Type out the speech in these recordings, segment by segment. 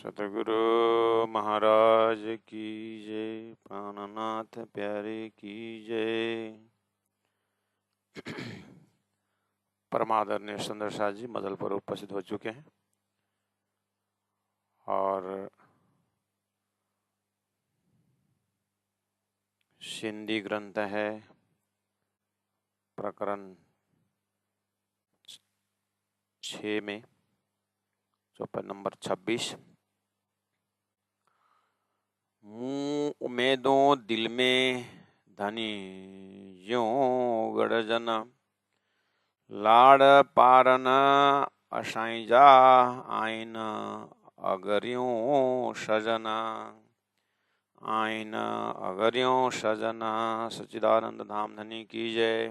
सतगुरु महाराज की जय। प्राणनाथ प्यारे की जय। परमादरणीय सुंदर साथ जी मदल पर उपस्थित हो चुके हैं और सिंधी ग्रंथ है प्रकरण 6 में चौपाई नंबर 26। मुँह उम्मीदों दिल में धनी ज्यों गढ़जना, लाड़ पारन असाई जा आइन अगरियों सजना, आइन अगरियों सजना। सच्चिदानंद धाम धनी की जय।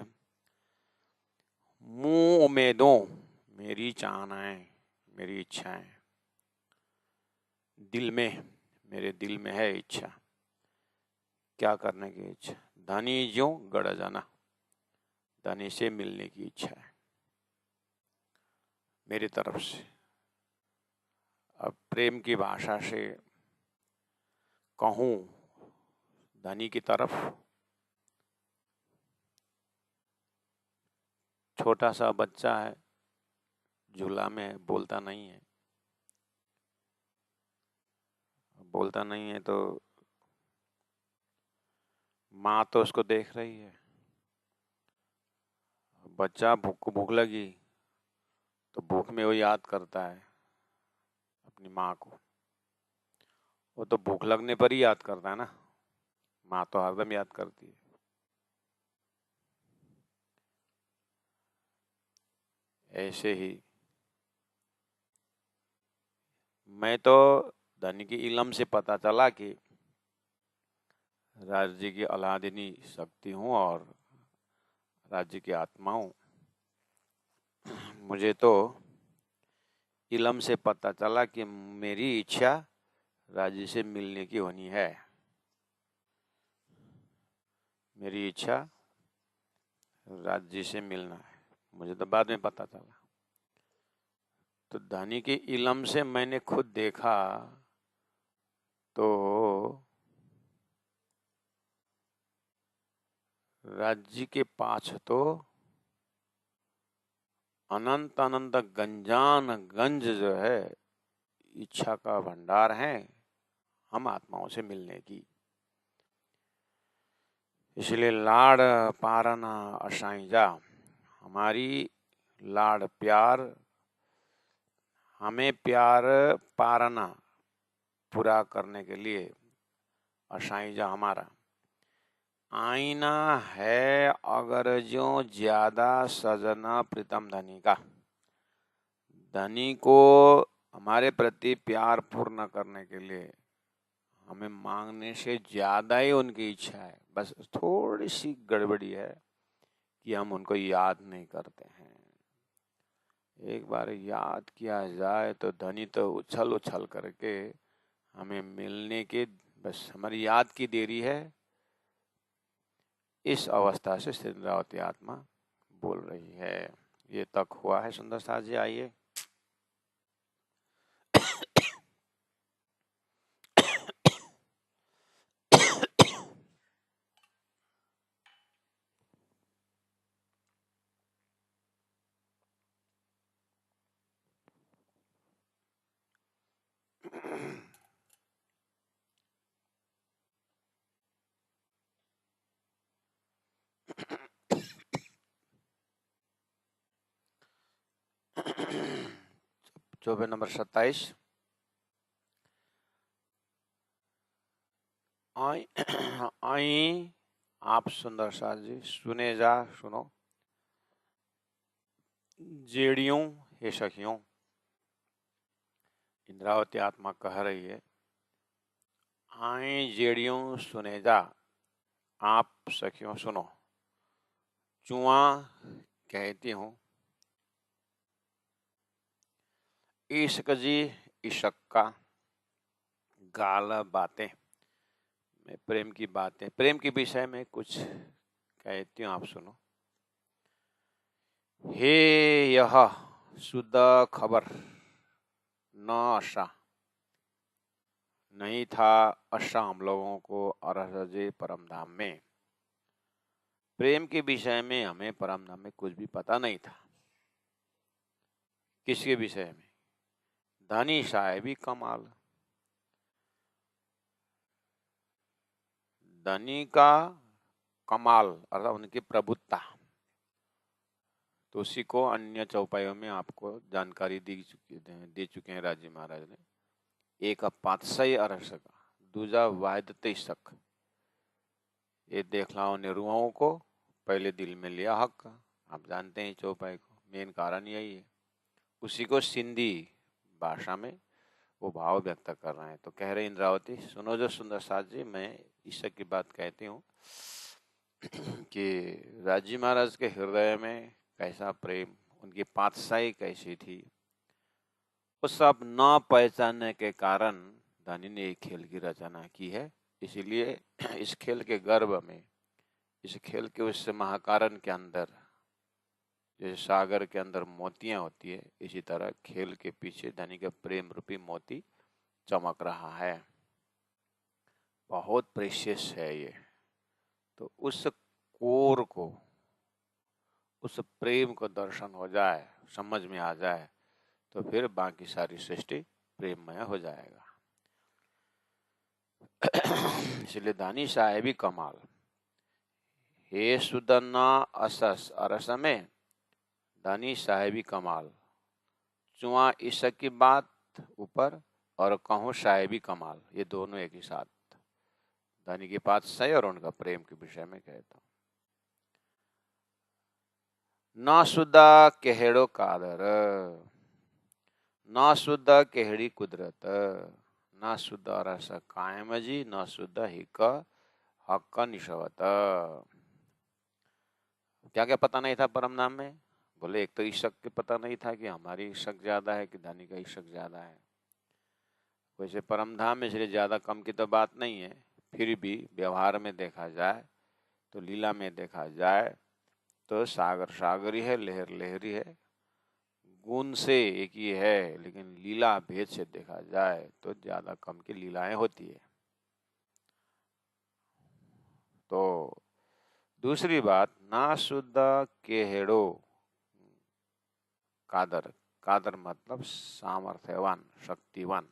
मुँह उम्मीदों मेरी चाहनाएं, मेरी इच्छाएं, दिल में, मेरे दिल में है इच्छा। क्या करने की इच्छा? धनी ज्यों गढ़ जाना, धनी से मिलने की इच्छा है मेरी तरफ से। अब प्रेम की भाषा से कहूं धनी की तरफ, छोटा सा बच्चा है, झूला में बोलता नहीं है, बोलता नहीं है तो माँ तो उसको देख रही है। बच्चा भूख लगी तो भूख में वो याद करता है अपनी माँ को। वो तो भूख लगने पर ही याद करता है ना, माँ तो हरदम याद करती है। ऐसे ही मैं तो धनी की इलम से पता चला कि राज्य की अलादीनी शक्ति हूँ और राज्य की आत्मा हूँ। मुझे तो इलम से पता चला कि मेरी इच्छा राज्य से मिलने की होनी है। मेरी इच्छा राज्य से मिलना है, मुझे तो बाद में पता चला। तो धनी के इलम से मैंने खुद देखा तो राज्य के पास तो अनंत अनंत गंजान गंज जो है इच्छा का भंडार है हम आत्माओं से मिलने की। इसलिए लाड़ पारना असाई जा, हमारी लाड़ प्यार, हमें प्यार पारना पूरा करने के लिए असाई जा हमारा आईना है अगर जो ज्यादा सजना प्रीतम धनी का। धनी को हमारे प्रति प्यार पूर्ण करने के लिए हमें मांगने से ज्यादा ही उनकी इच्छा है। बस थोड़ी सी गड़बड़ी है कि हम उनको याद नहीं करते हैं। एक बार याद किया जाए तो धनी तो उछल उछल करके हमें मिलने के, बस हमारी याद की देरी है। इस अवस्था से सिंद्रावती आत्मा बोल रही है। ये तक हुआ है सुंदर साथ जी। आइए चौपाई नंबर 27। आई आप सुंदर साथ जी सुने जा, सुनो। जेड़ियों हे सखियों, इंद्रावती आत्मा कह रही है, आई जेड़ियों सुने जा, आप सखियों सुनो। चुआ कहती हूँ इश्क जी, इश्क का गाल बातें, मैं प्रेम की बातें, प्रेम के विषय में कुछ कहती हूँ, आप सुनो। हे यह शुद्ध खबर न आशा, नहीं था अशाम लोगों को अरहजे परमधाम में। प्रेम के विषय में हमें परमधाम में कुछ भी पता नहीं था। किसके विषय में? धनी साहेबी कमाल, धनी का कमाल अर्थात उनकी प्रभुत्ता। तो उसी को अन्य चौपाइयों में आपको जानकारी दे चुके हैं राजी महाराज ने। एक पातशाही अरस का, दूजा वायदते शक। ये देखलाओं ने रूहों को पहले दिल में लिया हक। आप जानते हैं चौपाई को, मेन कारण यही है। उसी को सिंधी भाषा में वो भाव व्यक्त कर रहे हैं। तो कह रहे इंद्रावती, सुनो जो सुंदर साथ जी, मैं ईश्वर की बात कहती हूँ कि राजी महाराज के हृदय में कैसा प्रेम, उनकी पातशाही कैसी थी, वो सब न पहचानने के कारण धनी ने एक खेल की रचना की है। इसीलिए इस खेल के गर्भ में, इस खेल के उस महाकारण के अंदर, जैसे सागर के अंदर मोतियां होती है, इसी तरह खेल के पीछे धनी का प्रेम रूपी मोती चमक रहा है। बहुत प्रेशियस है ये। तो उस कोर को, उस प्रेम को दर्शन हो जाए, समझ में आ जाए, तो फिर बाकी सारी सृष्टि प्रेममय हो जाएगा। इसलिए दानी साहेबी कमाल, हे सुदन्ना असस अरस में दानी साहेबी कमाल। चुआ ईशक की बात ऊपर और कहूँ साहेबी कमाल, ये दोनों एक ही साथ दानी की बात सही और उनका प्रेम के विषय में कहता हूँ। ना सुदा केहड़ो कादर, ना सुदा केहड़ी कुदरत, ना सुदा रस कायम जी, ना सुदा हिक हक निशवत। क्या क्या पता नहीं था परम नाम में? बोले एक तो ईशक के पता नहीं था कि हमारी ईशक ज्यादा है कि धनी का ईशक ज्यादा है। वैसे परम धाम में इसलिए ज्यादा कम की तो बात नहीं है, फिर भी व्यवहार में देखा जाए तो, लीला में देखा जाए तो सागर सागरी है, लहर लहरी है। गुण से एक ही है, लेकिन लीला भेद से देखा जाए तो ज्यादा कम की लीलाएं होती है। तो दूसरी बात, ना शुद्ध केहेड़ो कादर, कादर मतलब सामर्थ्यवान, शक्तिवान।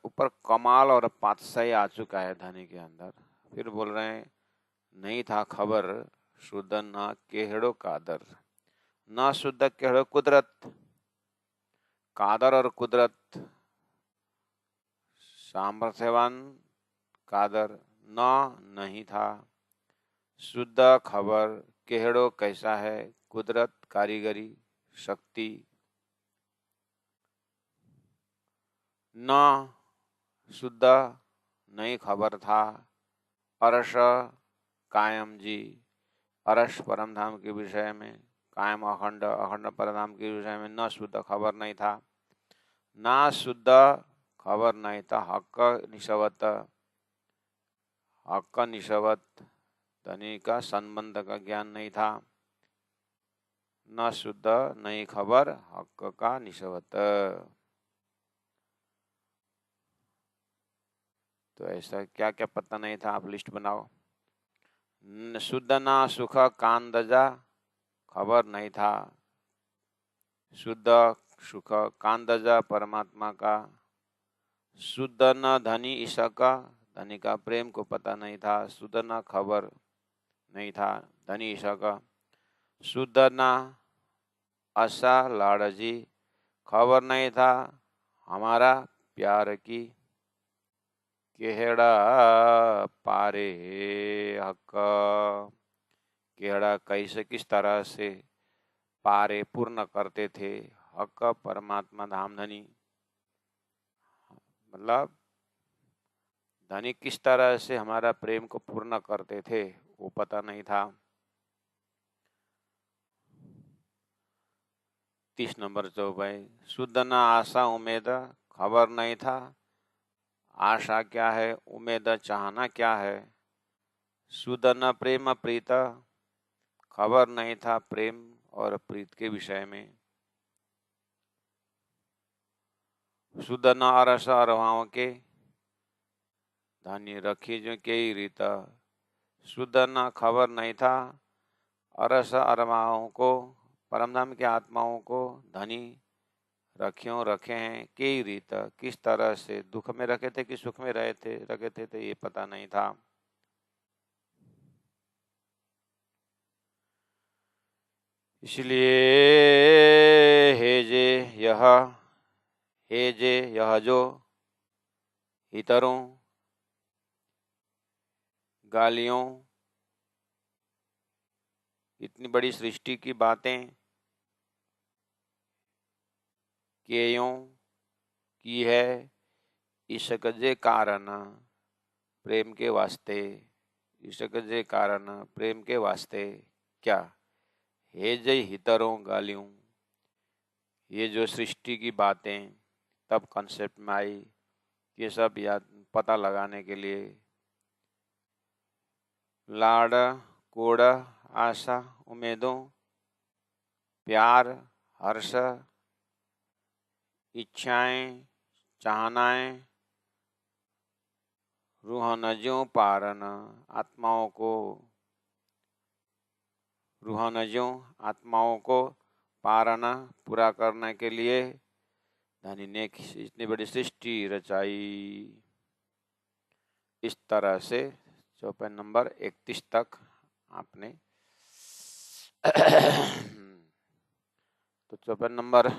ऊपर कमाल और पातशाही आ चुका है धनी के अंदर, फिर बोल रहे हैं नहीं था खबर शुद्ध ना केहड़ो कादर, ना शुद्ध केहड़ो कुदरत। कादर और कुदरत, सामर्थ्यवान कादर ना नहीं था, शुद्ध खबर केहड़ो कैसा है, कुदरत कारीगरी शक्ति, ना शुद्ध नहीं खबर था, अरस कायम जी, अरस परम धाम के विषय में, कायम अखंड, अखंड परधाम के विषय में न शुद्ध खबर नहीं था, ना शुद्ध खबर नहीं था, हक निशवत, हक निशवत धनी का संबंध का ज्ञान नहीं था, न शुद्ध नहीं खबर हक का निशवत। तो ऐसा क्या क्या पता नहीं था, आप लिस्ट बनाओ। शुद्ध ना सुख कांदजा, खबर नहीं था, शुद्ध सुख कांदजा परमात्मा का। शुद्ध न धनी ईशा का, धनी का प्रेम को पता नहीं था, शुद्ध न खबर नहीं था धनी ईशा का। शुद्ध न आशा लाड़जी, खबर नहीं था हमारा प्यार की। केहड़ा पारे हक, केहड़ा कैसे किस तरह से पारे पूर्ण करते थे हक परमात्मा धाम धनी, मतलब धनी किस तरह से हमारा प्रेम को पूर्ण करते थे वो पता नहीं था। 30 नंबर चौपाई, शुद्ध न आशा उम्मीद, खबर नहीं था आशा क्या है, उम्मीद चाहना क्या है। शुद्ध न प्रेम प्रीत, खबर नहीं था प्रेम और प्रीत के विषय में। शुद्ध न अरस अरवाओं के धनी रखी जो कई रीत। शुद्ध न खबर नहीं था अरस अरवाओं को, परमधाम की आत्माओं को धनी रखियों रखे हैं कई रीत, किस तरह से दुख में रखे थे कि सुख में रखे थे तो ये पता नहीं था। इसलिए हे जे यह जो हितरों गालियों इतनी बड़ी सृष्टि की बातें केयों की है इश्क जे कारण प्रेम के वास्ते। इश्क जे कारण प्रेम के वास्ते क्या हे जय हितरों गालियों, ये जो सृष्टि की बातें तब कॉन्सेप्ट में आई, ये सब याद पता लगाने के लिए लाड़ कोड़ आशा उम्मीदों प्यार हर्ष इच्छाएं चाहनाएं रूहानजों पारन आत्माओं को, रूहानजों आत्माओं को पारना पूरा करने के लिए धनी ने इतनी बड़ी सृष्टि रचाई। इस तरह से चौपाई नंबर 31 तक आपने तो चौपाई नंबर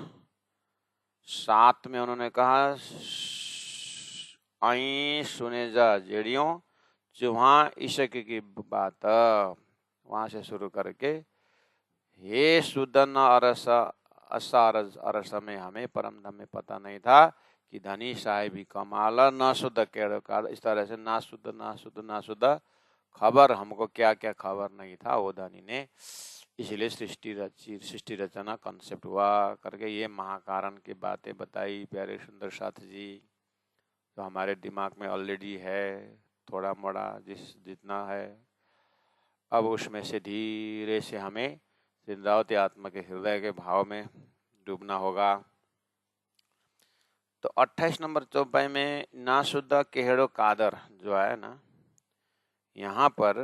7 में उन्होंने कहा आई सुने जा जेड़ियों चुहा इश्क की बात, वहां से शुरू करके हे सुदन अरस असारज अरस में हमें परम धाम में पता नहीं था कि धनी साहिबी कमाल न शुद्ध केड़ का, इस तरह से ना शुद्ध खबर हमको क्या क्या खबर नहीं था वो धनी ने, इसलिए सृष्टि रचना कॉन्सेप्ट हुआ करके ये महाकारण की बातें बताई प्यारे सुंदर साथ जी। तो हमारे दिमाग में ऑलरेडी है थोड़ा मोड़ा जितना है, अब उसमें से धीरे से हमें सिंधावती आत्मा के हृदय के भाव में डूबना होगा। तो 28 नंबर चौपाई में ना शुद्ध केहड़ो कादर जो है ना, यहाँ पर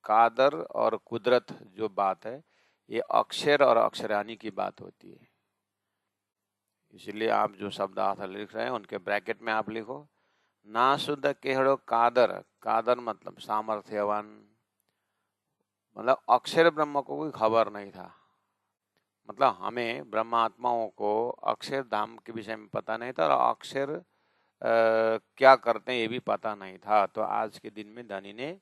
कादर और कुदरत जो बात है ये अक्षर और अक्षरानी की बात होती है। इसलिए आप जो शब्द अर्थ लिख रहे हैं उनके ब्रैकेट में आप लिखो ना शुद्ध केहड़ो कादर। कादर मतलब सामर्थ्यवान, मतलब अक्षर ब्रह्म को कोई खबर नहीं था, मतलब हमें ब्रह्मात्माओं को अक्षर धाम के विषय में पता नहीं था और अक्षर क्या करते हैं ये भी पता नहीं था। तो आज के दिन में धनी ने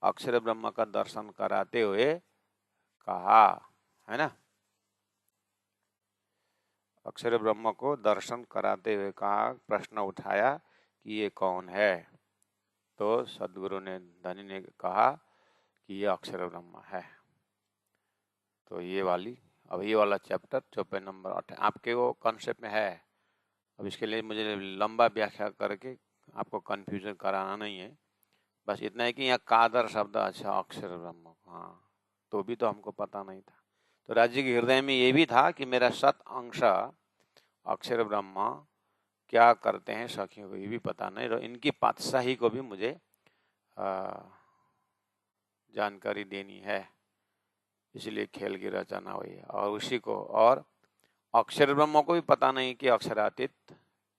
अक्षर ब्रह्म का दर्शन कराते हुए कहा है ना, अक्षर ब्रह्म को दर्शन कराते हुए कहा, प्रश्न उठाया कि ये कौन है। तो सदगुरु ने धनी ने कहा कि ये अक्षर ब्रह्म है। तो ये वाला चैप्टर चौपाई नंबर 8 आपके वो कॉन्सेप्ट में है। अब इसके लिए मुझे लंबा व्याख्या करके आपको कंफ्यूजन कराना नहीं है, बस इतना है कि यहाँ कादर शब्द अच्छा अक्षर ब्रह्म, हाँ तो भी तो हमको पता नहीं था। तो राज्य के हृदय में ये भी था कि मेरा सत अंश अक्षर ब्रह्म क्या करते हैं सखियों को ये भी पता नहीं, और इनकी पातशाही को भी मुझे जानकारी देनी है, इसलिए खेल की रचना हुई है। और उसी को और अक्षर ब्रह्म को भी पता नहीं कि अक्षरातीत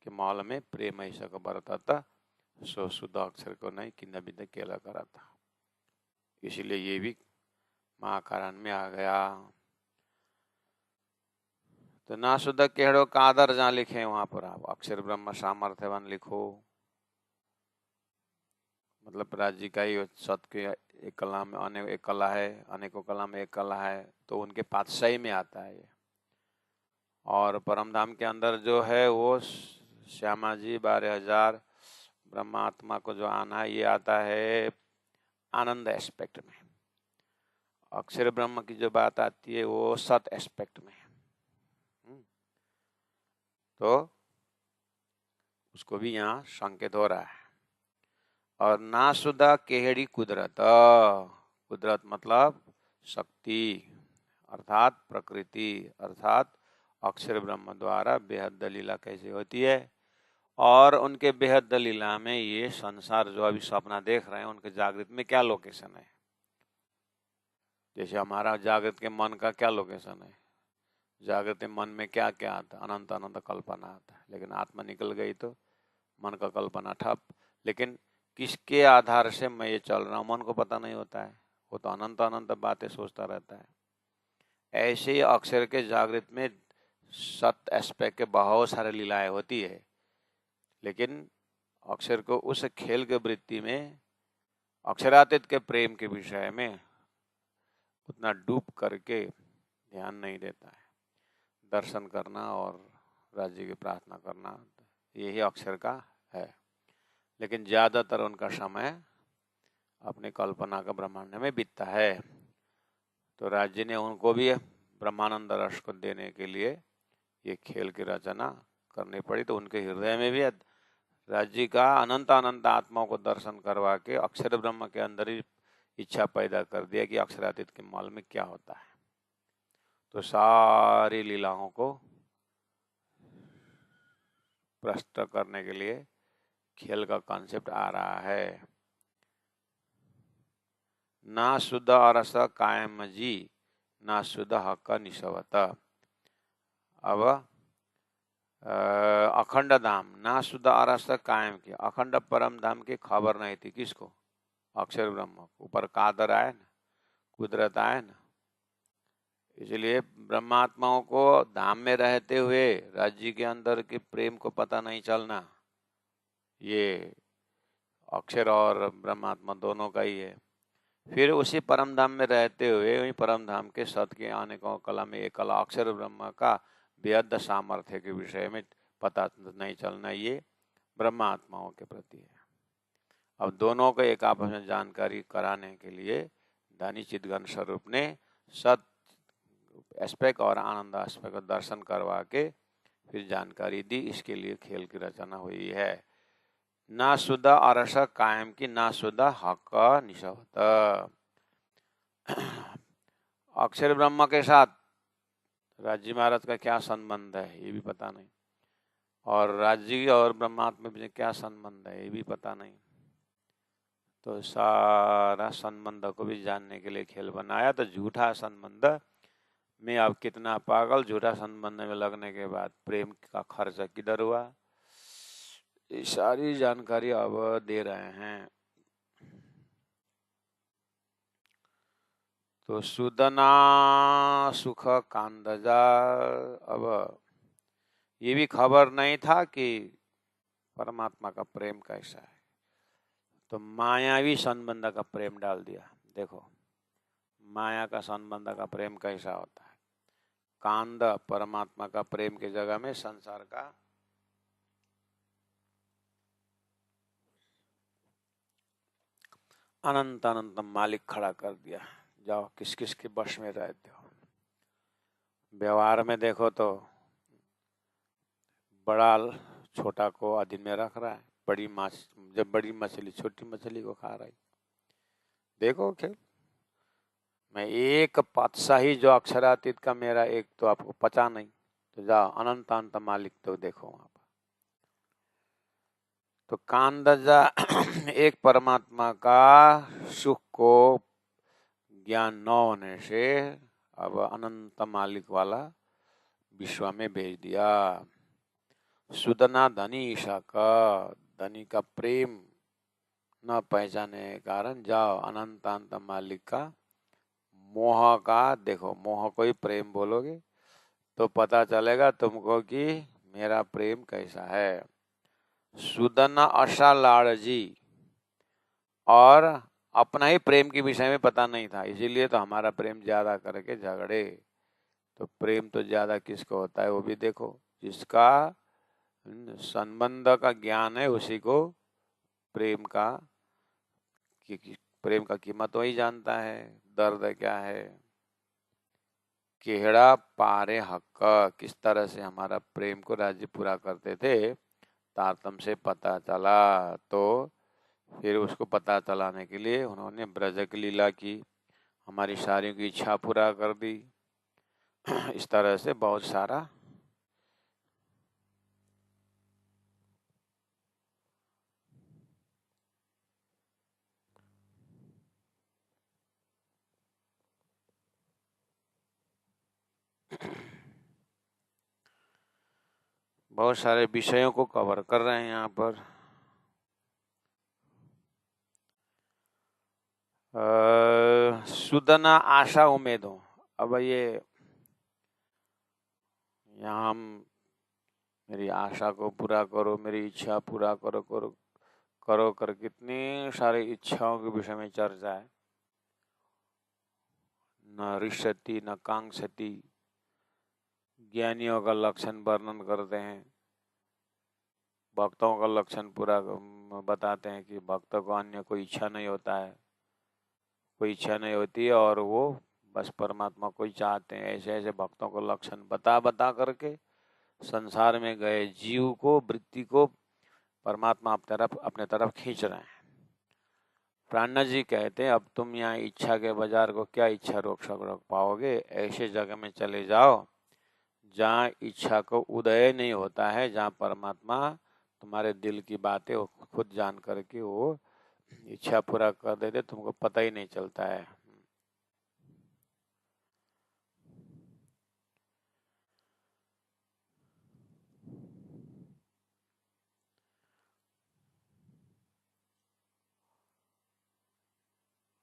के माल में प्रेम ऐसा को बरता था, सो शुद्ध अक्षर को नहीं कि नबी ने केला करा था, इसलिए ये भी महाकारण में आ गया। तो ना शुद्ध केहड़ो कादर जहाँ लिखे वहां पर आप अक्षर ब्रह्म सामर्थ्यवान लिखो, मतलब राज्य का ही सत के एक कला में अनेक एक कला है, अनेकों कला में एक कला है, तो उनके पातशाही में आता है ये। और परमधाम के अंदर जो है वो श्यामा जी 12,000 ब्रह्मात्मा को जो आना है ये आता है आनंद एस्पेक्ट में, अक्षर ब्रह्म की जो बात आती है वो सत एस्पेक्ट में। तो उसको भी यहाँ संकेत हो रहा है। और ना शुद्ध केहड़ी कुदरत, कुदरत मतलब शक्ति अर्थात प्रकृति अर्थात अक्षर ब्रह्म द्वारा बेहद लीला कैसे होती है, और उनके बेहद लीला में ये संसार जो अभी सपना देख रहे हैं उनके जागृत में क्या लोकेशन है। जैसे हमारा जागृत के मन का क्या लोकेशन है, जागृत मन में क्या क्या आता है, अनंत अनंत कल्पना आता है। लेकिन आत्मा निकल गई तो मन का कल्पना ठप। लेकिन किसके आधार से मैं ये चल रहा हूँ मन को पता नहीं होता है, वो तो अनंत अनंत बातें सोचता रहता है। ऐसे ही अक्षर के जागृत में सत एस्पेक्ट के बहुत सारे लीलाएं होती है, लेकिन अक्षर को उस खेल के वृत्ति में अक्षरातीत के प्रेम के विषय में उतना डूब करके ध्यान नहीं देता है। दर्शन करना और राज्य की प्रार्थना करना यही अक्षर का है, लेकिन ज़्यादातर उनका समय अपनी कल्पना का ब्रह्मांड में बीतता है। तो राज्य ने उनको भी ब्रह्मानंद रस को देने के लिए ये खेल की रचना करनी पड़ी। तो उनके हृदय में भी राज्य का अनंत अनंत आत्माओं को दर्शन करवा के अक्षर ब्रह्म के अंदर ही इच्छा पैदा कर दिया कि अक्षरातीत के मल में क्या होता है। तो सारी लीलाओं को प्रश्न करने के लिए खेल का कॉन्सेप्ट आ रहा है। ना शुद्ध अरस कायम जी, ना शुद्ध हक निशवत। अब अखंड धाम, ना शुद्ध अरस कायम की, अखंड परम धाम की खबर नहीं थी किसको, अक्षर ब्रह्म। ऊपर कादर आए ना, कुदरत आए ना, इसलिए ब्रह्मात्माओं को धाम में रहते हुए राज्य के अंदर के प्रेम को पता नहीं चलना, ये अक्षर और ब्रह्मात्मा दोनों का ही है। फिर उसी परम धाम में रहते हुए वही परम धाम के सत के आने को कला में एक कला अक्षर ब्रह्म का बेहद सामर्थ्य के विषय में पता नहीं चलना, ये ब्रह्मात्माओं के प्रति है। अब दोनों को एक आपस में जानकारी कराने के लिए धनी चिदघन स्वरूप ने सत एस्पेक्ट और आनंद एस्पेक्ट का दर्शन करवा के फिर जानकारी दी। इसके लिए खेल की रचना हुई है। ना शुद्ध अरस कायम की, ना शुद्ध हक निशवत। अक्षर ब्रह्म के साथ राज्य महाराज का क्या संबंध है ये भी पता नहीं, और राज्य और ब्रह्मात्मा में क्या संबंध है ये भी पता नहीं। तो सारा संबंध को भी जानने के लिए खेल बनाया। तो झूठा संबंध में अब कितना पागल, झूठा संबंध में लगने के बाद प्रेम का खर्च किधर हुआ, ये सारी जानकारी अब दे रहे हैं। तो सुदना सुख कांदजा, अब ये भी खबर नहीं था कि परमात्मा का प्रेम कैसा है, तो मायावी संबंध का प्रेम डाल दिया। देखो माया का संबंध का प्रेम कैसा होता है। कांद परमात्मा का प्रेम के जगह में संसार का अनंत अनंत मालिक खड़ा कर दिया। जाओ किस किस के वश में रहते हो। व्यवहार में देखो तो बड़ा छोटा को अधीन में रख रहा है, बड़ी माछ जब बड़ी मछली छोटी मछली को खा रही। देखो खेल, मैं एक पातशाही जो अक्षरातीत का मेरा एक तो आपको पता नहीं, तो जाओ अनंत अनंत मालिक तो देखो वहां पर। तो कांदजा एक परमात्मा का सुख को ज्ञान न होने से अब अनंत मालिक वाला विश्व में भेज दिया। सुदना धनी ईशा का, धनी का प्रेम न पहचाने के कारण जाओ अनंत अनंत मालिक का मोह का देखो। मोह को ही प्रेम बोलोगे तो पता चलेगा तुमको कि मेरा प्रेम कैसा है। सुदना आशा लाड़जी, और अपना ही प्रेम के विषय में पता नहीं था, इसीलिए तो हमारा प्रेम ज्यादा करके झगड़े। तो प्रेम तो ज्यादा किसको होता है वो भी देखो, जिसका संबंध का ज्ञान है उसी को प्रेम का कीमत वही जानता है, दर्द क्या है। केहड़ा पारे हक, किस तरह से हमारा प्रेम को राज्य पूरा करते थे तारतम से पता चला। तो फिर उसको पता चलाने के लिए उन्होंने ब्रज की लीला की, हमारी सारी की इच्छा पूरा कर दी। इस तरह से बहुत सारा बहुत सारे विषयों को कवर कर रहे हैं यहाँ पर। सुदना आशा उम्मीदों। अब ये यहाँ हम मेरी आशा को पूरा करो, मेरी इच्छा पूरा करो करो करो कर कितनी सारी इच्छाओं के विषय में चर्चा है। न रिष्यति न कांक्षति, ज्ञानियों का लक्षण वर्णन करते हैं, भक्तों का लक्षण पूरा बताते हैं कि भक्तों को अन्य कोई इच्छा नहीं होता है, कोई इच्छा नहीं होती है और वो बस परमात्मा को ही चाहते हैं। ऐसे ऐसे भक्तों को लक्षण बता बता करके संसार में गए जीव को, वृत्ति को परमात्मा अपने तरफ खींच रहे हैं। प्राणनाथ जी कहते हैं अब तुम यहाँ इच्छा के बाजार को क्या इच्छा रोक पाओगे, ऐसे जगह में चले जाओ जहाँ इच्छा को उदय नहीं होता है, जहाँ परमात्मा तुम्हारे दिल की बातें खुद जान करके वो इच्छा पूरा कर देते, तुमको पता ही नहीं चलता है।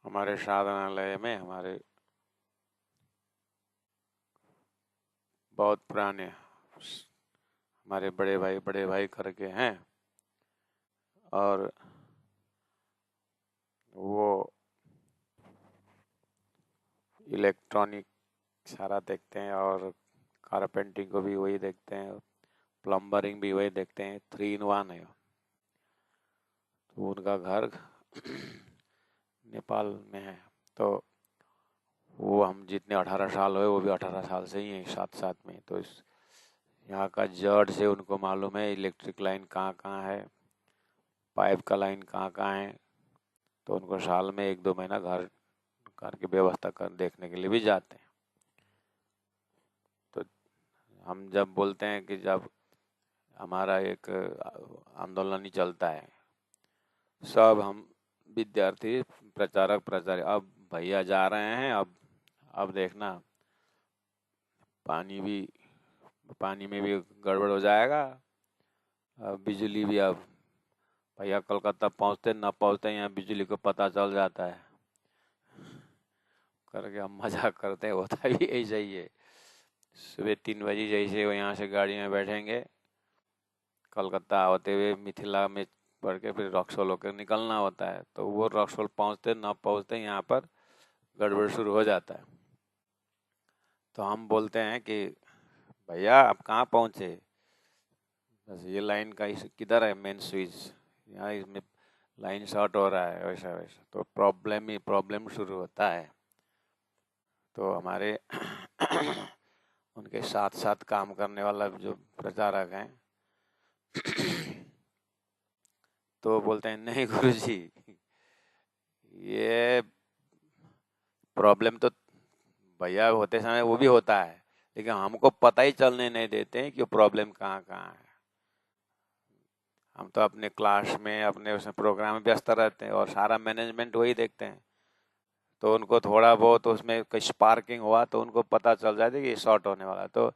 हमारे साधनालय में हमारे बहुत पुराने हमारे बड़े भाई करके हैं और वो इलेक्ट्रॉनिक सारा देखते हैं और कारपेंटिंग को भी वही देखते हैं, प्लम्बरिंग भी वही देखते हैं, 3 in 1 है। तो उनका घर नेपाल में है, तो वो हम जितने 18 साल हुए वो भी 18 साल से ही हैं साथ साथ में। तो इस यहाँ का जड़ से उनको मालूम है इलेक्ट्रिक लाइन कहाँ कहाँ है, पाइप का लाइन कहाँ कहाँ है। तो उनको साल में 1-2 महीना घर की व्यवस्था कर देखने के लिए भी जाते हैं। तो हम जब बोलते हैं कि जब हमारा एक आंदोलन ही चलता है, सब हम विद्यार्थी प्रचारक अब भैया जा रहे हैं, अब देखना पानी में भी गड़बड़ हो जाएगा, बिजली भी अब भैया कलकत्ता पहुंचते न पहुंचते यहाँ बिजली को पता चल जाता है करके हम मजाक करते हैं। होता भी ऐसा ही है। सुबह 3 बजे जैसे वो यहाँ से गाड़ी में बैठेंगे, कलकत्ता होते हुए मिथिला में पढ़ के फिर रक्सौल होकर निकलना होता है, तो वो रक्सौल पहुँचते न पहुँचते यहाँ पर गड़बड़ शुरू हो जाता है। तो हम बोलते हैं कि भैया आप कहाँ पहुँचे, बस ये लाइन का किधर है मेन स्विच, यहाँ इसमें लाइन शॉर्ट हो रहा है, वैसा वैसा। तो प्रॉब्लम शुरू होता है। तो हमारे उनके साथ साथ काम करने वाला जो प्रचारक हैं तो बोलते हैं नहीं गुरुजी, ये प्रॉब्लम तो भैया होते समय वो भी होता है, लेकिन हमको पता ही चलने नहीं देते हैं कि प्रॉब्लम कहाँ कहाँ है। हम तो अपने क्लास में अपने उसमें प्रोग्राम में व्यस्त रहते हैं और सारा मैनेजमेंट वही देखते हैं। तो उनको थोड़ा बहुत उसमें कुछ स्पार्किंग हुआ तो उनको पता चल जाता है कि शॉर्ट होने वाला है। तो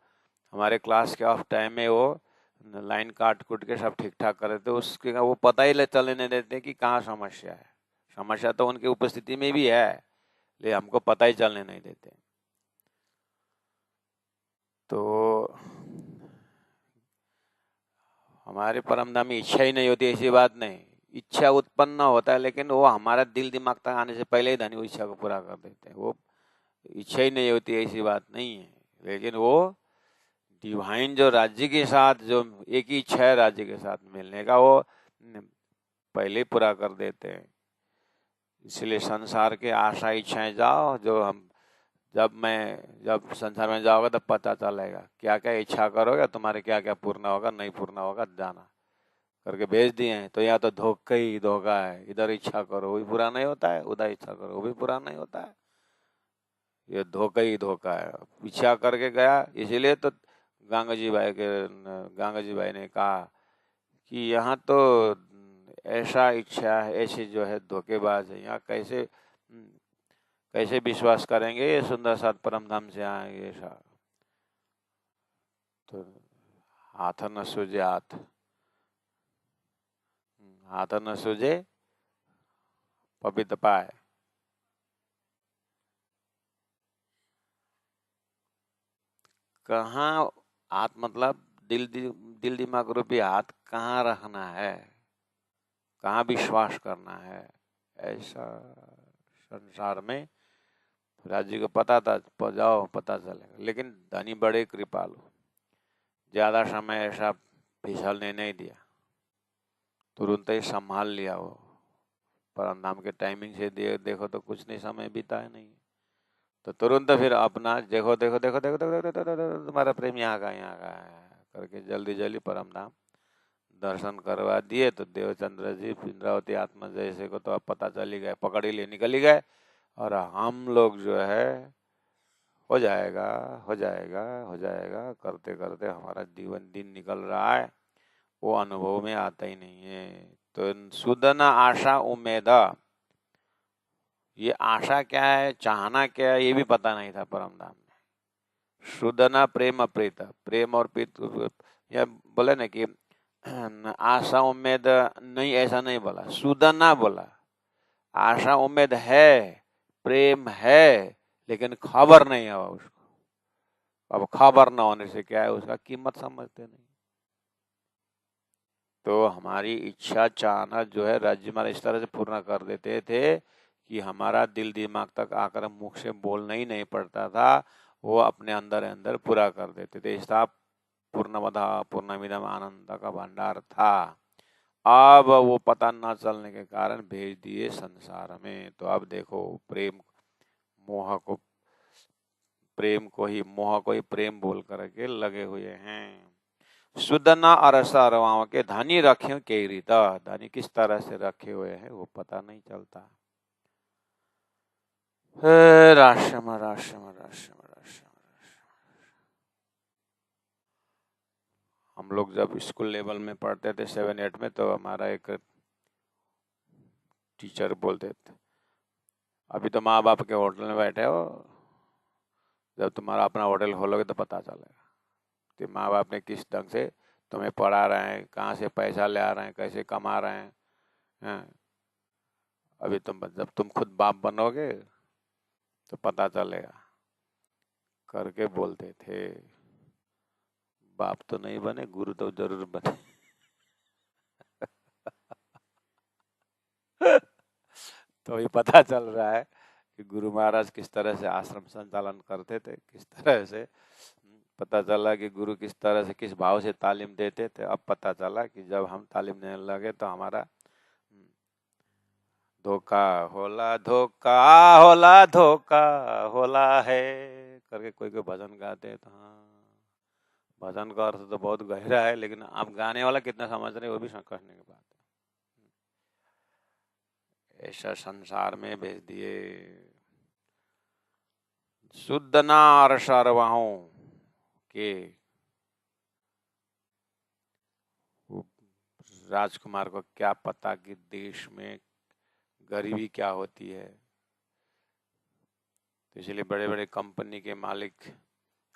हमारे क्लास के ऑफ टाइम में वो लाइन काट कूट के सब ठीक ठाक कर देते, उसके वो पता ही चलने नहीं देते कि कहाँ समस्या है। समस्या तो उनकी उपस्थिति में भी है, लेकिन हमको पता ही चलने नहीं देते। तो हमारे परमधाम में इच्छा ही नहीं होती ऐसी बात नहीं, इच्छा उत्पन्न होता है, लेकिन वो हमारा दिल दिमाग तक आने से पहले ही धनी वो इच्छा को पूरा कर देते हैं। वो इच्छा ही नहीं होती ऐसी बात नहीं है, लेकिन वो डिवाइन जो राज्य के साथ जो एक ही इच्छा है राज्य के साथ मिलने का, वो पहले पूरा कर देते हैं। इसलिए संसार के आशा इच्छाएं जाओ, जो हम जब संसार में जाओगे तब पता चलेगा क्या क्या इच्छा करोगे, तुम्हारे क्या क्या पूर्ण होगा नहीं पूर्ण होगा, जाना करके भेज दिए हैं। तो या तो धोखा ही धोखा है, इधर इच्छा करो वो भी पूरा नहीं होता है, उधर इच्छा करो वो भी पूरा नहीं होता है, ये धोखा ही धोखा है। इच्छा करके गया, इसीलिए तो गंगा जी भाई ने कहा कि यहाँ तो ऐसा इच्छा है, ऐसी जो है धोखेबाज है, यहाँ कैसे विश्वास करेंगे ये सुंदर साथ परम धाम से आएंगे ऐसा। तो हाथ न सूझे हाथ, हाथ न सूझे पवित्र पाए। कहाँ हाथ मतलब दिल दिमाग रूपी हाथ कहाँ रखना है, कहाँ विश्वास करना है, ऐसा संसार में राजी को पता था। जाओ पता चलेगा। लेकिन धनी बड़े कृपालु, ज्यादा समय ऐसा फिसलने नहीं दिया, तुरंत ही संभाल लिया। वो परम धाम के टाइमिंग से देखो तो कुछ नहीं समय बीता है नहीं, तो तुरंत फिर अपना देखो देखो देखो देखो देखो देखो, देखो, देखो, देखो तुम्हारा प्रेम यहाँ का करके जल्दी जल्दी परम धाम दर्शन करवा दिए। तो देवचंद्र जी इंद्रावती आत्मा जैसे को तो अब पता चल ही गए, पकड़ ही लिए, निकल ही गए। और हम लोग जो है हो जाएगा हो जाएगा हो जाएगा करते करते हमारा जीवन दिन निकल रहा है, वो अनुभव में आता ही नहीं है। तो सुदना आशा उम्मीद, ये आशा क्या है, चाहना क्या है, ये भी पता नहीं था परम धाम में। सुदना प्रेम अप्रीत, प्रेम और प्रीत, या बोले ना कि आशा उम्मीद नहीं, ऐसा नहीं बोला, सुदना बोला। आशा उम्मीद है, प्रेम है, लेकिन खबर नहीं है उसको। अब खबर न होने से क्या है, उसका कीमत समझते नहीं। तो हमारी इच्छा चाहना जो है राज्य हमारा इस तरह से पूर्ण कर देते थे कि हमारा दिल दिमाग तक आकर मुख से बोलना ही नहीं पड़ता था, वो अपने अंदर अंदर पूरा कर देते थे। इसका पूर्णमदा पूर्णमिदम आनंद का भंडार था। अब वो पता न चलने के कारण भेज दिए संसार में। तो अब देखो प्रेम मोह को, प्रेम को ही मोह को ही प्रेम बोल करके लगे हुए हैं। सुदना अरस अरवाओं के धनी रखे के रीता, धनी किस तरह से रखे हुए हैं वो पता नहीं चलता। Ration ration ration ration. हम लोग जब स्कूल लेवल में पढ़ते थे 7-8 में, तो हमारा एक टीचर बोलते थे, अभी तो माँ बाप के होटल में बैठे हो, जब तुम्हारा अपना होटल खोलोगे तो पता चलेगा कि माँ बाप ने किस ढंग से तुम्हें पढ़ा रहे हैं, कहाँ से पैसा ले आ रहे हैं, कैसे कमा रहे हैं। अभी जब तुम खुद बाप बनोगे तो पता चलेगा करके बोलते थे। बाप तो नहीं बने, गुरु तो जरूर बने। तो ये पता चल रहा है कि गुरु महाराज किस तरह से आश्रम संचालन करते थे, किस तरह से पता चला कि गुरु किस तरह से किस भाव से तालीम देते थे। अब पता चला कि जब हम तालीम देने लगे तो हमारा धोखा होला धोखा होला धोखा होला है करके कोई कोई भजन गाते। तो हाँ, भजन का अर्थ तो बहुत गहरा है, लेकिन आप गाने वाला कितना समझ रहे वो भी समझने की बात है। ऐसा संसार में भेज दिए। शुद्धना अरसरवाहों के राजकुमार को क्या पता कि देश में गरीबी क्या होती है। तो इसलिए बड़े बड़े कंपनी के मालिक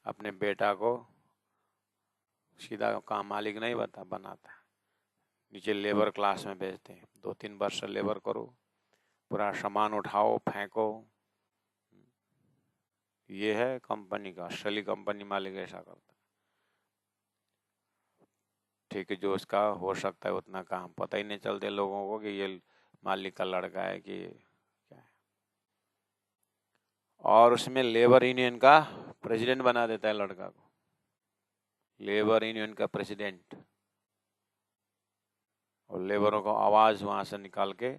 अपने बेटा को सीधा काम मालिक नहीं बनाता, नीचे लेबर क्लास में भेजते हैं। 2-3 वर्ष लेबर करो, पूरा सामान उठाओ फेंको। ये है कंपनी का, असली कंपनी मालिक ऐसा करता है। ठीक है, जो उसका हो सकता है उतना काम, पता ही नहीं चलते लोगों को कि ये मालिक का लड़का है कि क्या है। और उसमें लेबर यूनियन का प्रेसिडेंट बना देता है लड़का को, लेबर यूनियन का प्रेसिडेंट। और लेबरों को आवाज वहां से निकाल के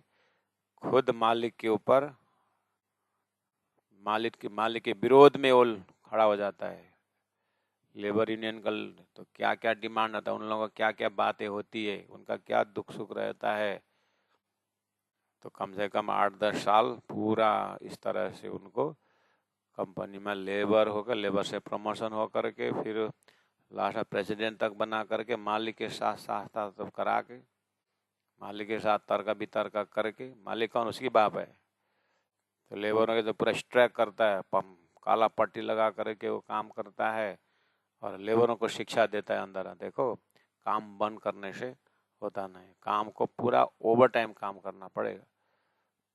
खुद मालिक के ऊपर, मालिक के विरोध में वो खड़ा हो जाता है। लेबर यूनियन का तो क्या क्या डिमांड होता है, उन लोगों का क्या क्या बातें होती है, उनका क्या दुख सुख रहता है। तो कम से कम 8-10 साल पूरा इस तरह से उनको कंपनी में लेबर होकर, लेबर से प्रमोशन होकर के फिर लास्ट प्रेसिडेंट तक बना करके मालिक के साथ साथ करा के, मालिक के साथ तर्क वितर्क करके, मालिक कौन, उसकी बाप है। तो लेबरों के तो पूरा स्ट्राइक करता है, काला पट्टी लगा करके वो काम करता है। और लेबरों को शिक्षा देता है अंदर, देखो काम बंद करने से होता नहीं, काम को पूरा ओवर टाइम काम करना पड़ेगा,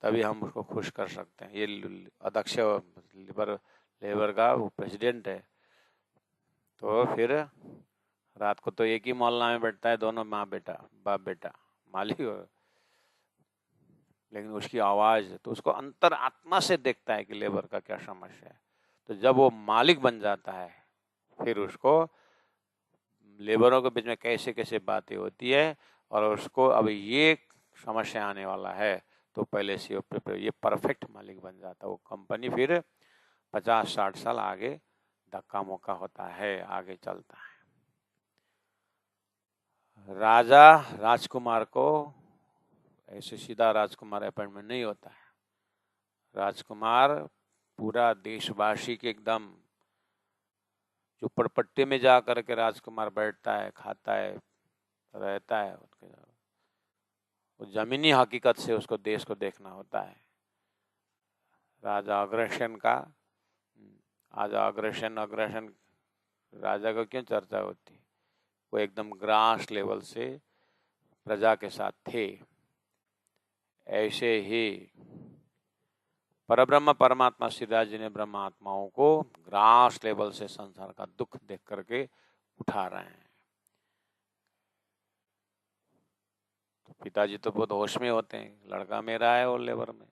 तभी हम उसको खुश कर सकते हैं। ये अध्यक्ष लेबर का वो प्रेसिडेंट है, तो फिर रात को तो एक ही मोहल्ला में बैठता है, दोनों माँ बेटा बाप बेटा मालिक, लेकिन उसकी आवाज़ तो उसको अंतर आत्मा से देखता है कि लेबर का क्या समस्या है। तो जब वो मालिक बन जाता है, फिर उसको लेबरों के बीच में कैसे कैसे बातें होती है, और उसको अब ये समस्या आने वाला है, तो पहले से ये परफेक्ट मालिक बन जाता है। वो कंपनी फिर 50-60 साल आगे धक्का मुक्का होता है, आगे चलता है। राजा राजकुमार को ऐसे सीधा राजकुमार अपॉइंटमेंट नहीं होता है। राजकुमार पूरा देशवासी के एकदम झुपड़पट्टी में जा करके राजकुमार बैठता है, खाता है, रहता है। वो जमीनी हकीकत से उसको देश को देखना होता है। राजा अग्रेशन का, आज अग्रेशन राजा को क्यों चर्चा होती, वो एकदम ग्रास लेवल से प्रजा के साथ थे। ऐसे ही परब्रह्म परमात्मा श्रीराज जी ने ब्रह्म आत्माओं को ग्रास लेवल से संसार का दुख देख करके उठा रहे हैं। तो पिताजी तो बहुत होश में होते हैं, लड़का मेरा है और लेबर में।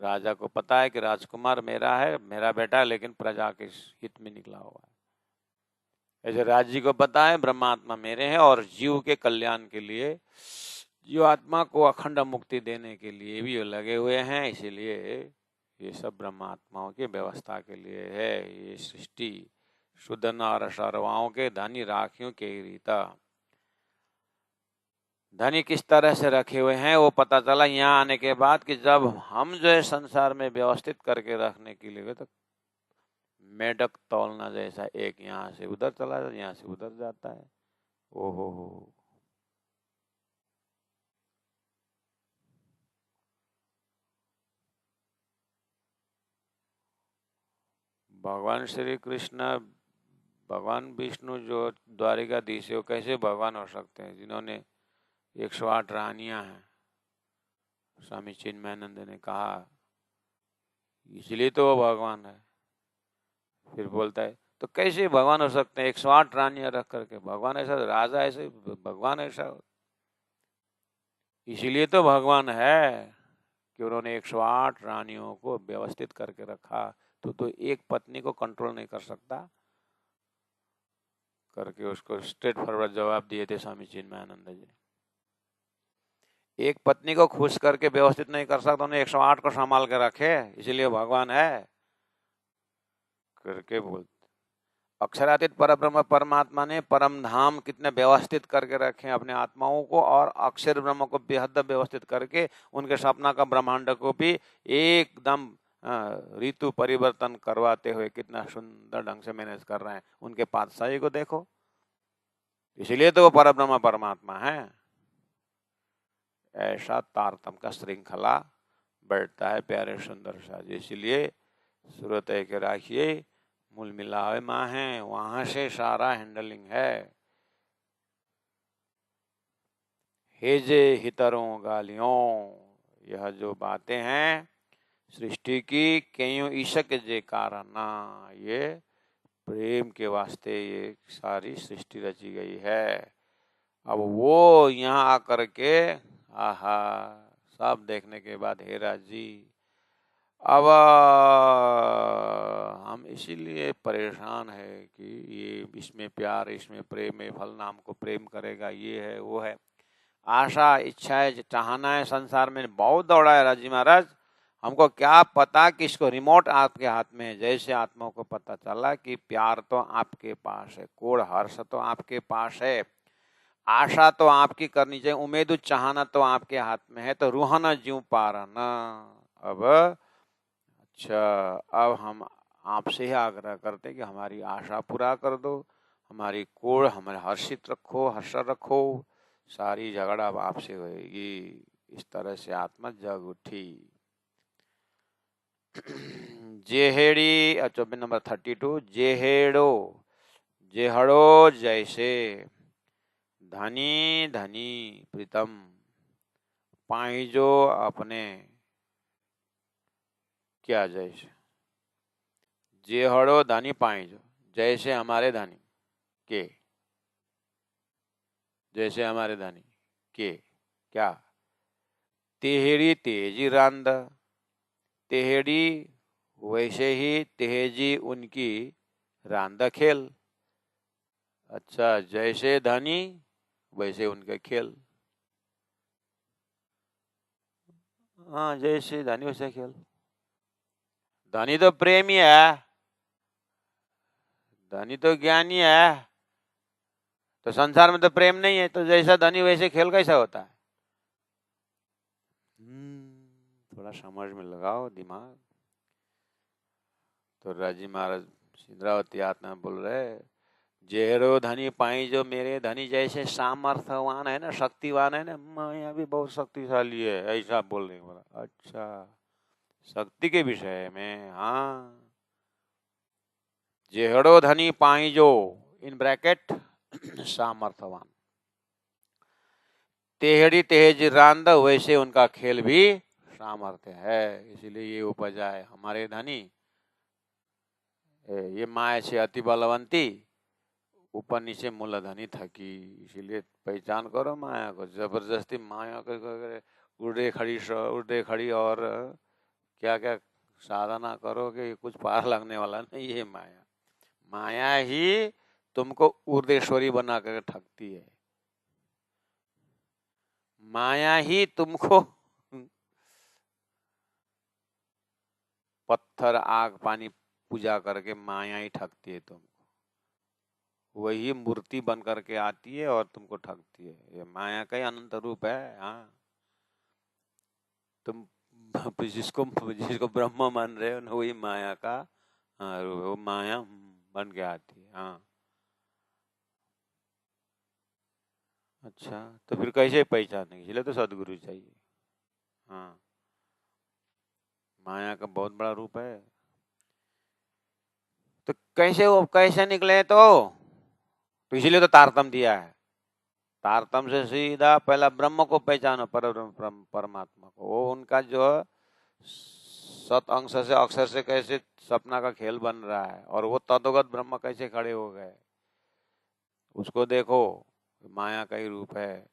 राजा को पता है कि राजकुमार मेरा है, मेरा बेटा है, लेकिन प्रजा के हित में निकला हुआ है। ऐसे राज जी को पता है ब्रह्मात्मा मेरे हैं, और जीव के कल्याण के लिए, जीव आत्मा को अखंड मुक्ति देने के लिए भी लगे हुए हैं। इसीलिए ये सब ब्रह्मात्माओं की व्यवस्था के लिए है। ये सृष्टि शुद्ध नर सर्वाओं के धनी राखियों के रीता। धनी किस तरह से रखे हुए हैं वो पता चला यहाँ आने के बाद, कि जब हम जो है संसार में व्यवस्थित करके रखने के लिए, तो मेढक तौलना जैसा, एक यहाँ से उधर चला जाता, यहाँ से उधर जाता है। ओहो हो, भगवान श्री कृष्ण, भगवान विष्णु जो द्वारिकाधीश है, वो कैसे भगवान हो सकते हैं, जिन्होंने 108 रानियां हैं। स्वामी चिन्मयानंद ने कहा इसलिए तो वो भगवान है। फिर बोलता है तो कैसे भगवान हो सकते हैं, 108 रानियां रख करके भगवान ऐसा, राजा ऐसे, भगवान ऐसा। इसीलिए तो भगवान है कि उन्होंने 108 रानियों को व्यवस्थित करके रखा। तो एक पत्नी को कंट्रोल नहीं कर सकता करके उसको स्ट्रेट फॉरवर्ड जवाब दिए थे स्वामी चिन्मयानंद जी। एक पत्नी को खुश करके व्यवस्थित नहीं कर सकता, उन्हें 108 को संभाल के रखे, इसलिए भगवान है करके बोलते। अक्षरातीत परब्रह्म परमात्मा ने परम धाम कितने व्यवस्थित करके रखे अपने आत्माओं को, और अक्षर ब्रह्म को बेहद व्यवस्थित करके उनके सपना का ब्रह्मांड को भी एकदम ऋतु परिवर्तन करवाते हुए कितना सुंदर ढंग से मैनेज कर रहे हैं। उनके पातशाही को देखो, इसलिए तो वो परब्रह्म परमात्मा है। ऐसा तारतम का श्रृंखला बैठता है प्यारे सुंदर सा। इसलिए सूरत है के राखिए मूल मिलावे माँ है, वहां से सारा हैंडलिंग है। हेजे हितरों गालियों, यह जो बातें हैं सृष्टि की, क्यों ईशक जे कारण, ये प्रेम के वास्ते ये सारी सृष्टि रची गई है। अब वो यहाँ आकर के आहा सब देखने के बाद, हे राज जी अब हम इसीलिए परेशान है कि ये इसमें प्यार, इसमें प्रेम है, फल नाम को प्रेम करेगा, ये है वो है, आशा इच्छा है, चाहना है, संसार में बहुत दौड़ा है राजी महाराज। हमको क्या पता कि इसको रिमोट आपके हाथ में है। जैसे आत्मा को पता चला कि प्यार तो आपके पास है, कोड़ हर्ष तो आपके पास है, आशा तो आपकी करनी चाहिए, उम्मीद चाहना तो आपके हाथ में है, तो रूहना जीव पारना। अब अच्छा, अब हम आपसे ही आग्रह करते कि हमारी आशा पूरा कर दो, हमारी कोड़ हमारे हर्षित रखो, हर्ष रखो, सारी झगड़ा अब आपसे होगी। इस तरह से आत्मा जग उठी। जेहेड़ी 24 नंबर 32 जेहड़ो जैसे धनी धनी प्रीतम पाइजो अपने क्या जैसे जेहड़ो धनी पाइजो जैसे हमारे धनी के जैसे हमारे धनी के क्या तेहड़ी तेजी रांद तेहड़ी वैसे ही तेजी उनकी रांद खेल। अच्छा जैसे धनी वैसे उनका खेल। हाँ जैसे धनी वैसे खेल। धनी तो प्रेमी है, धनी तो ज्ञानी है, तो संसार में तो प्रेम नहीं है, तो जैसा धनी वैसे खेल कैसा होता है? थोड़ा समझ में लगाओ दिमाग। तो राजी महाराज इंद्रावती आत्मा बोल रहे जेहरो धनी पाई जो मेरे धनी जैसे सामर्थ्यवान है ना, शक्तिवान है ना, माया भी बहुत शक्तिशाली है, ऐसा बोल रहे बोला। अच्छा शक्ति के विषय में, हाँ जेहड़ो धनी पाई जो इन ब्रैकेट सामर्थ्यवान तेहड़ी तेज रांद वैसे उनका खेल भी सामर्थ्य है, इसीलिए ये उपजा है हमारे धनी ये माया से अति बलवंती ऊपर नीचे मूलधनी थकी। इसीलिए पहचान करो माया को, जबरदस्ती माया को उड़े खड़ी और क्या क्या साधना करो कि कुछ पार लगने वाला नहीं है। माया माया ही तुमको उर्देश्वरी बना कर ठगती है, माया ही तुमको पत्थर आग पानी पूजा करके माया ही ठगती है तुमको, वही मूर्ति बन करके आती है और तुमको ठगती है। ये माया का ही अनंत रूप है। हाँ तुम जिसको जिसको ब्रह्म मान रहे हो ना, वही माया का रूप है, वो माया बन के आती है। हाँ अच्छा तो फिर कैसे पहचानेंगे? इसलिए तो सदगुरु चाहिए। हाँ माया का बहुत बड़ा रूप है, तो कैसे वो कैसे निकले? तो इसीलिए तो तारतम दिया है। तारतम से सीधा पहला ब्रह्म को पहचानो, परमात्मा को। वो उनका जो सत अंश से अक्षर से कैसे सपना का खेल बन रहा है, और वो तदोगत ब्रह्म कैसे खड़े हो गए, उसको देखो। माया का ही रूप है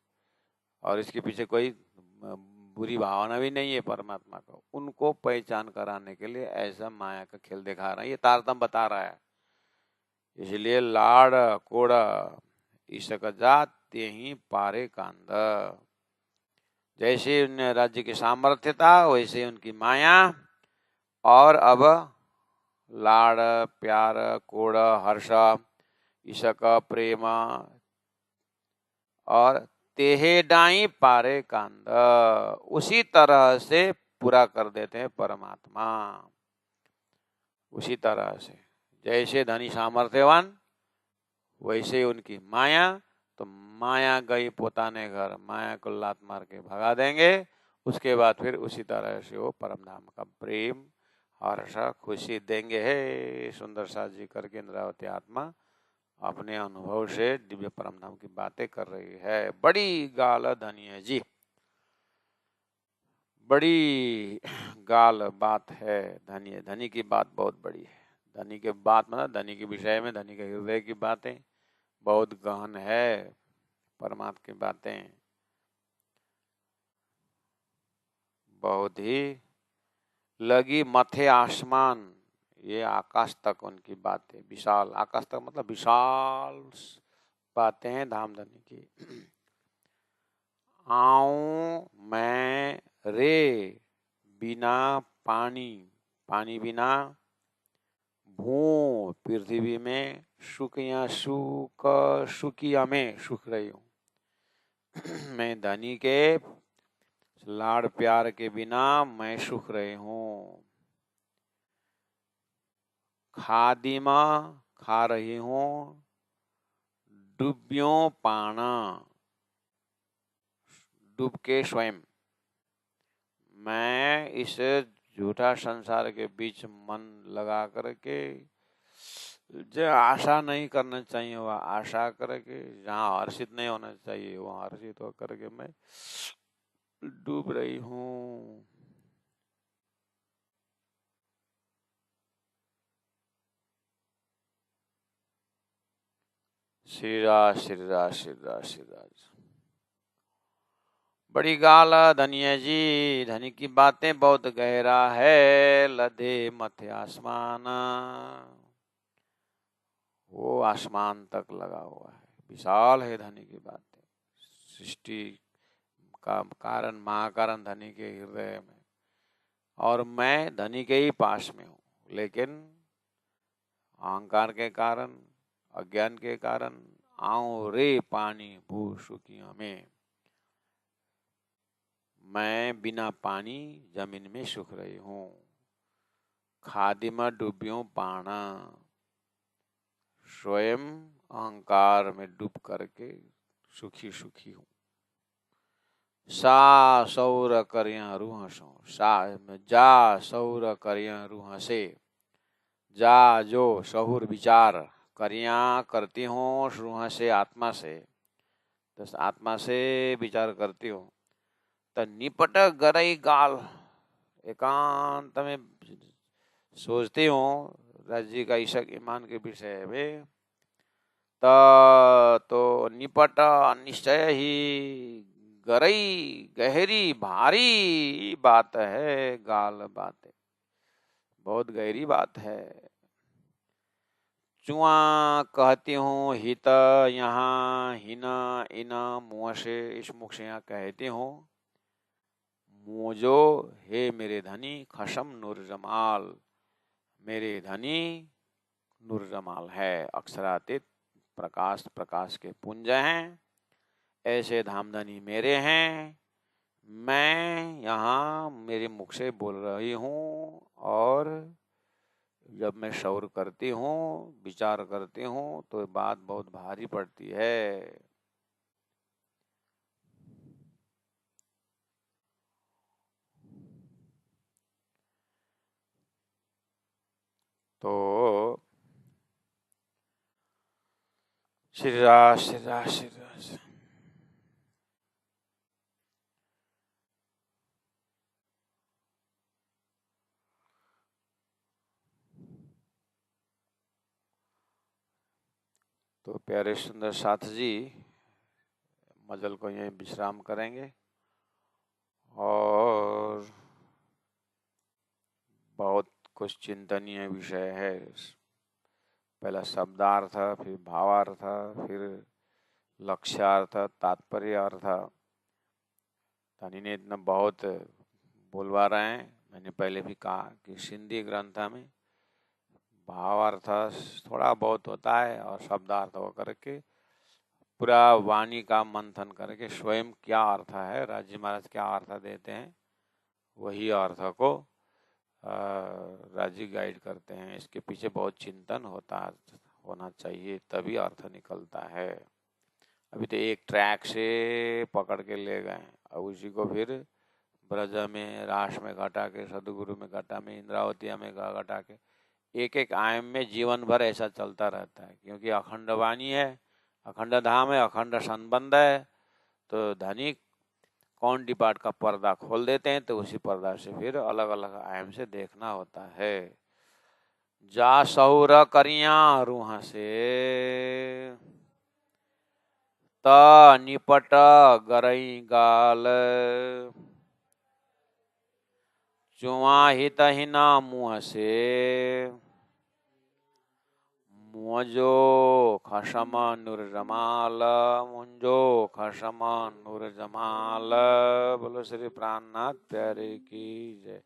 और इसके पीछे कोई बुरी भावना भी नहीं है परमात्मा को। उनको पहचान कराने के लिए ऐसा माया का खेल दिखा रहा है, ये तारतम बता रहा है। इसलिए लाड़ कोड़ ईशक जात ते ही पारे कांद। जैसे उन राज्य की सामर्थ्य था वैसे उनकी माया, और अब लाड़ प्यार कोड़ हर्ष ईशक प्रेम और तेहे डाई पारे कांद, उसी तरह से पूरा कर देते हैं परमात्मा। उसी तरह से जैसे धनी सामर्थ्यवान वैसे उनकी माया, तो माया गई पोताने घर, माया को लात मार के भगा देंगे। उसके बाद फिर उसी तरह से वो परम धाम का प्रेम हर्ष खुशी देंगे। है सुंदर साथ जी करके इंद्रावती आत्मा अपने अनुभव से दिव्य परम धाम की बातें कर रही है। बड़ी गाल धनी है जी, बड़ी गाल बात है। धनी है, धनी की बात बहुत बड़ी है। धनी के बात मतलब धनी के विषय में, धनी के हृदय की बातें बहुत गहन है। परमात्मा की बातें बहुत ही लगी मथे आसमान, ये आकाश तक उनकी बातें विशाल, आकाश तक मतलब विशाल बातें हैं धाम धनी की। आऊं मैं रे बिना पानी, पानी बिना भू पृथ्वी में सुखिया सुख सुखिया में सुख रही हूँ। मैं धनी के लाड़ प्यार के बिना मैं सुख रही हूँ। खादिमा खा रही हूँ डूबियों पाना, डूब के स्वयं। मैं इस झूठा संसार के बीच मन लगा करके जो आशा नहीं करना चाहिए वह आशा करके, जहाँ हर्षित नहीं होना चाहिए वहाँ हर्षित होकर के मैं डूब रही हूँ। श्रीराज श्रीराज श्रीराज श्रीराज। बड़ी गाल धनिया जी, धनी की बातें बहुत गहरा है, लदे मथे आसमान, वो आसमान तक लगा हुआ है, विशाल है धनी की बातें। सृष्टि का कारण महाकारण धनी के हृदय में, और मैं धनी के ही पास में हूँ, लेकिन अहंकार के कारण, अज्ञान के कारण आऊं रे पानी भू सुखियों में, मैं बिना पानी जमीन में सूख रही हूँ। खादी में डूबियों पाना, स्वयं अहंकार में डूब करके सुखी सुखी हूँ। सा सौर करियारू हंसो, सा जा सौर करियारू हंसे, जा जो सहुर विचार करिया करती हूँ रूह से, आत्मा से, तो आत्मा से विचार करती हूँ। तो निपट गरई गाल, एकांत में सोचती हूँ राज्य का ईशक ईमान के विषय में, तो निपट निश्चय ही गरई गहरी भारी बात है, गाल बात है, बहुत गहरी बात है। चुआ कहती हूँ हित यहाँ, हिना इना मुँह से, इस मुख से यहाँ कहती हूँ, मुझो हे मेरे धनी खशम नूर जमाल, मेरे धनी नूर जमाल है, अक्षरातीत प्रकाश प्रकाश के पुंज हैं, ऐसे धामधनी मेरे हैं। मैं यहाँ मेरे मुख से बोल रही हूँ, और जब मैं शौर करती हूँ, विचार करती हूँ, तो बात बहुत भारी पड़ती है। तो श्रीराज श्रीराज श्रीराज। तो प्यारे सुंदर साथ जी, मजल को यहीं विश्राम करेंगे, और बहुत कुछ चिंतनीय विषय है। पहला शब्दार्थ, फिर भावार्थ, फिर लक्ष्यार्थ, तात्पर्य अर्थ। धनी ने इतना बहुत बोलवा रहे हैं। मैंने पहले भी कहा कि सिंधी ग्रंथ में भावार्थ थोड़ा बहुत होता है, और शब्दार्थ होकर के पूरा वाणी का मंथन करके स्वयं क्या अर्थ है, राजी महाराज क्या अर्थ देते हैं, वही अर्थ को राजी गाइड करते हैं। इसके पीछे बहुत चिंतन होना चाहिए, तभी अर्थ निकलता है। अभी तो एक ट्रैक से पकड़ के ले गए, और उसी को फिर ब्रज में, रास में घटा के, सदगुरु में घटा में, इंद्रावतिया में घटा के, एक एक आयाम में जीवन भर ऐसा चलता रहता है, क्योंकि अखंड वाणी है, अखंड धाम है, अखंड संबंध है। तो धनी कौन डिपार्ट का पर्दा खोल देते हैं, तो उसी पर्दा से फिर अलग अलग आयाम से देखना होता है। जा सौर करिया रूह से, त निपट गरई गाल, चुआ हित हिना मुँह से, मुझो खशम नूर जमाल, मुझो खशम नूर जमाल। बोलो श्री प्राणनाथ प्यारे की जय।